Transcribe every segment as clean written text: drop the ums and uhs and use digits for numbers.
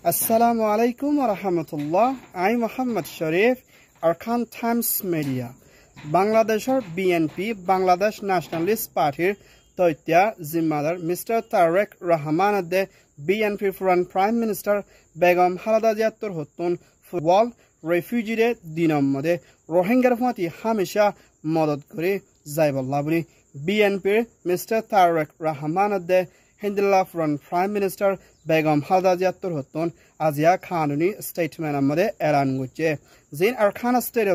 Assalamu alaikum wa rahmatullah. I'm Muhammad Sharif, Arkan Times Media. Bangladeshor BNP, Bangladesh Nationalist Party, Toitya Zimmadar, Mr. Tarek Rahman de BNP Foreign Prime Minister Begum Khaleda Ziatur Hotun Wall Refugee Dinom Mode Rohingya Fati Hamisha Modod Kuri Zaiballah Buni BNP Mr. Tarek Rahman de Hindullah Foreign Prime Minister Begum Khaleda Ziatur Hotun Azia Kanuni Statement Amade Eran Guche Zin Arkana State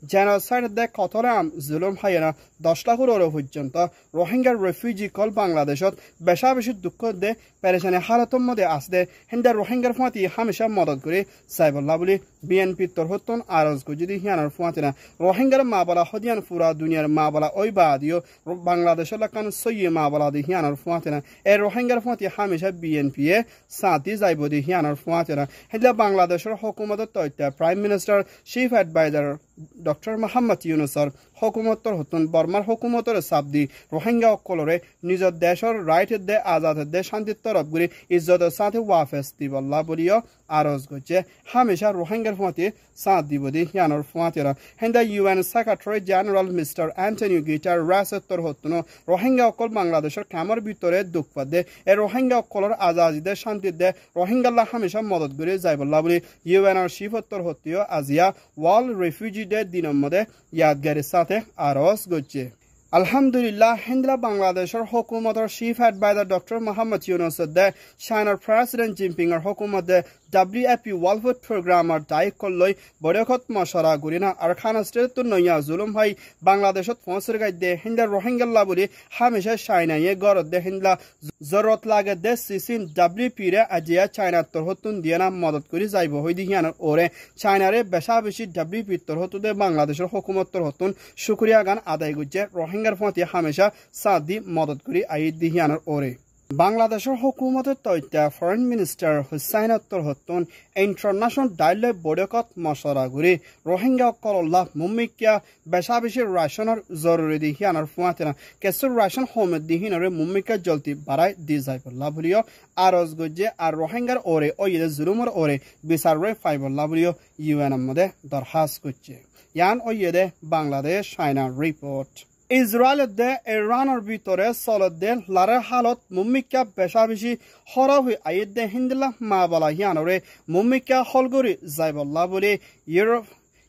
Genocide de Kotoram Zulum Hayana Dashlahur Hujjanta Rohingya refugee called Bangladeshot Beshabish Dukko de Perishane Halatum Mode Asde Hinder Rohingya Fati Hamisha Modaguri Cyberlabuli BNP Torhoton Aros Gujidi Hianar Fuatina Rohingya Mabala Hodian Fura Dunia Mabala Oibadio Bangladesh Lakan Soyi Mabala the Hianar Fuatina E Rohingya Fati Hamisha BNPA Sati Zaibodi Hianar Fuatina Hilla Bangladesh Hokumata Toita Prime Minister Chief Advisor Dr. Muhammad Yunusar Hokumotor Hotun Burmar Hokumotor Sabdi Rohingya Kolore Nizar Deshor Right de Azad de Shantitor of Guri Izod Sati Wafes Divala Budio Aros Goche Hamisha Rohingya Fati Sadi Budi Yanor Fuatira and the UN Secretary General Mr. Antonio Guterres Rasetor Hotuno Rohingya Kol Bangladesh Kamar Bitore Dukpade a Rohingya Kolor Azadi de Shanti de Rohingya La Hamisha Modod Guri Zaibalabri UN Shifotor Hotio Azia Wall Refugee de Dinomode Yadgari Sate Aros Goche Alhamdulillah, Hindla Bangladeshor Hokumator Chief Advisor Dr. Muhammad Yunus de China President Jinping or Hokumat de WFP World Food Program or Daikolloi Bodekot Mashara Gurina Arkana State to Noya Zulum Hai Bangladeshot Fonserga de Hinda Rohingya Laburi Hamisha China Ye Gorod de Hindla Zorot Laga de Sisin WP re Ajia China Torhotun Diana Modot Kuri Zaibo Hoidian Ore China re Beshabishi WP Torhotu de Bangladeshor Hokumat Torhotun Shukriya Gan Adai Guje Rohingya Fati Hamisha Sadi Modot Kuri Aid Dihianar Ore Bangladeshor Hokumater Toita Foreign Minister Hussain Torhotun International Dialogue Bodekot Masharaguri Rohingya Kololla Mumikya Beshabishi Rationer Zoruri Hianar Fuatina Kesur Ration Home Dihinare Mumika Jolti Barai Dizaiper Labrio Aros Goje Ar Rohingya Ore Oye Zulumar Ore Bisarre Fiber Labrio UN Mode Darhas Kuche Yan Oyede Bangladesh China Report Israel de Iran Vitore Solid de Lara Halot Mumika Beshabishi Horawi Ayed de Hindla Mabala Yanore Mumika Holguri Zaibalaburi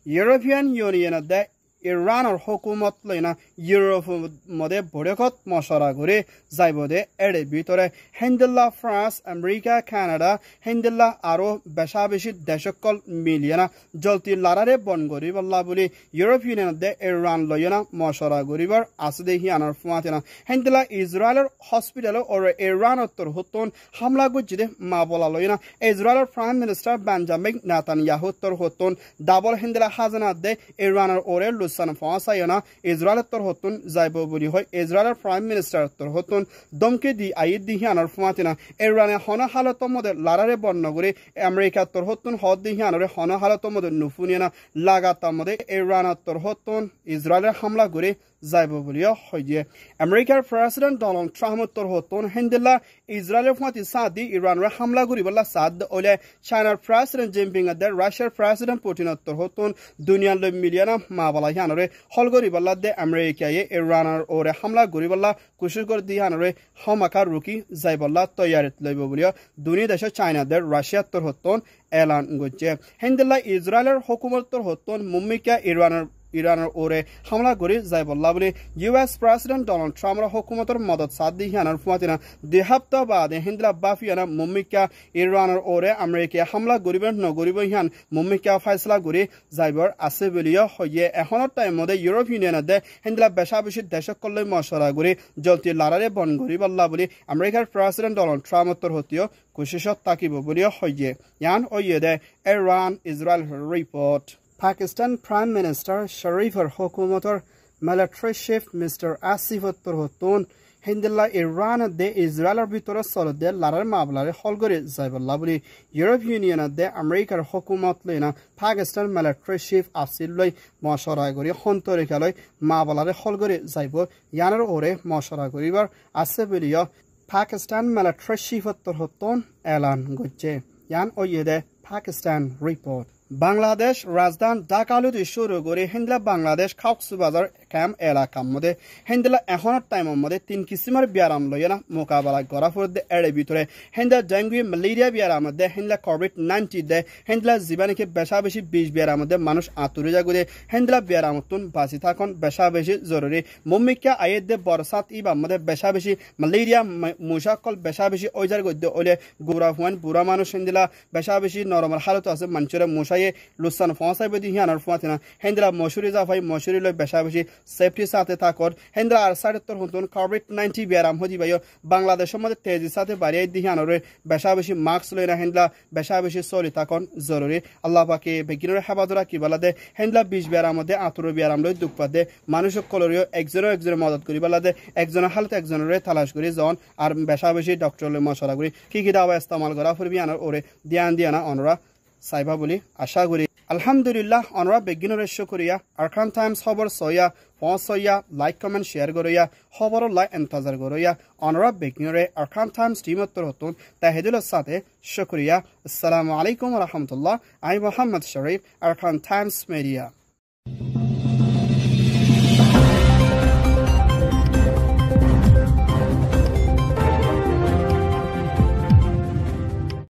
European Union de Iran or Hokumat Lena Europe Mode Bodekot Mosharaguri Zaibode Ede Vitore Hindla France America Canada Hindla Aro Beshabishi Deshokol Miliana Jolti Larare Bongori Valabuli European de Iran Loyana Mosharaguriver Asde Hianar Fuatina Hindla Israel Hospital or Iran Torhuton Hamla Gujide Mabola Loyana Israel Prime Minister Benjamin Netanyahu Torhuton Double Hindla Hazana de Iran or San Fasayana, Israel Torhotun, Zaibo Burihoy, Israel Prime Minister Torhotun, Domke di Aidi Hianar Fuatina, Iran Hona Halatomo de Larare Bonoguri, America Torhotun, Hod di Hianore, Hona Halatomo de Nufuniana, Lagatamode, Iran Torhotun, Israel Hamla Guri, Zaibo Burio, Hoye, American President Donald Trump Torhotun, Hendela, Israel Fuati Sadi, Iran Hamla Guribala Sad, Ole, China President Jinping at the Russia President Putin Torhotun, Dunian Le Miliana, Mabala Hanore, Holgoribala de America, Iran or Hamla Guribala, Kushugor Dianore, Homaka Ruki, Zaibala, Toyaret Lebobulia, Duni Dasha China, the Russia Torhoton, Elan Guche, Hendela Israel Hokumal Torhoton, Mumika, Iran Ore Hamla Guri Zaibalabri US President Donald Trump Hokumator Madat Sadi Hanar Fuatina De Haptaba de Hindla Bafiana Mumika Iran Ore America Hamla Guriban no Guriban Mumika Faisla Guri Zaibar Asevelia Hoye a honor time mode European Union de Hindla Beshabishi Deshakole Mashara Guri Jolti Larare Bon Guribal Laburi American President Donald Trump Torhotio Kushisha Takibo Buria Hoye Yan Oyede Iran Israel Report Pakistan Prime Minister Sharif Hukumator Military Chief Mr. Asif Turhotun হিন্দিল্লা Iran দে ইসরায়েলের ভিতরে চলে দে লারার মামলারে হল করে যাইবল্লা বলি Europe union দে আমেরিকার হুকুমত লইনা পাকিস্তান মিলিটারি চিফ আসিল লই মশরা করি হন্তরিকালৈ মামলারে হল করে যাইব ইয়ানোর ওরে মশরা করিবার আছে বলিও পাকিস্তান মিলিটারি চিফর হতন এলান করছে ইয়ান ওইদে পাকিস্তান রিপোর্ট বাংলাদেশ রাজধান ঢাকালুতে শুরু করে হিন্দলা বাংলাদেশ কক্সবাজার ক্যাম্প এলাকার মধ্যে হিন্দলা এখনের টাইমের মধ্যে 3 কিসিমের ব্যায়াম লইয়া না মোকাবেলা করা পড়ে এর ভিতরে হিন্দলা ডেঙ্গু ম্যালেরিয়া ব্যায়াম মধ্যে হিন্দলা কোভিড-19 দে হিন্দলা জীবাণুকে বেশা বেশি 20 ব্যায়াম মধ্যে মানুষ আতুরে যাগুদে হিন্দলা ব্যায়াম তুন বাঁচি থাকুন বেশা বেশি জরুরি মুম্মিকা আয়েদ দে বরসাত ইবা মধ্যে বেশা বেশি ম্যালেরিয়া মুশাকল বেশা বেশি ওইজার গদ্য ওলে গুরা হুয়ান বুড়া মানুষ হিন্দলা বেশা বেশি নরমাল হালত আছে মানুষের মশাই লুসান ফসাই বদি হিয়ানার ফাতিনা হেন্দ্রা মশুরি জাফাই মশুরি লই বেশা বেশি সেফটি সাথে থাকর হেন্দ্রা আর সাড়েত্তর হতুন কোভিড-19 ব্যারাম হদি বাইও বাংলাদেশের মধ্যে তেজি সাথে বাড়িয়ে দি হিয়ানরে বেশা বেশি মাস্ক লইনা হেন্দ্রা বেশা বেশি চলি থাকন জরুরি আল্লাহ পাকে বেগিনরে হেফাজরা কি বলা দে হেন্দ্রা 20 ব্যারাম মধ্যে আতুর ব্যারাম লই দুঃখ দে মানুষক কলরিও একজনের মদত করি বলা দে একজনের হালত একজনের তালাশ করি জন আর বেশা বেশি ডক্টর লই মশলা করি কি দাওয়া ইস্তেমাল করা ফুরবি আনার ওরে দিয়ান দিয়ানা অনরা সাইবা বলি আশা করি আলহামদুলিল্লাহ অনরা বেগিনরে শুকরিয়া আরকান টাইমস খবর সয়া পৌঁছয়া লাইক কমেন্ট শেয়ার করিয়া খবর লাই ইন্তজার করিয়া অনরা বেগিনরে আরকান টাইমস টিমত্তর হতুন তাহিদুলের সাথে শুকরিয়া আসসালামু আলাইকুম ওয়া রাহমাতুল্লাহ I Mohammad Sharif Arakan Times media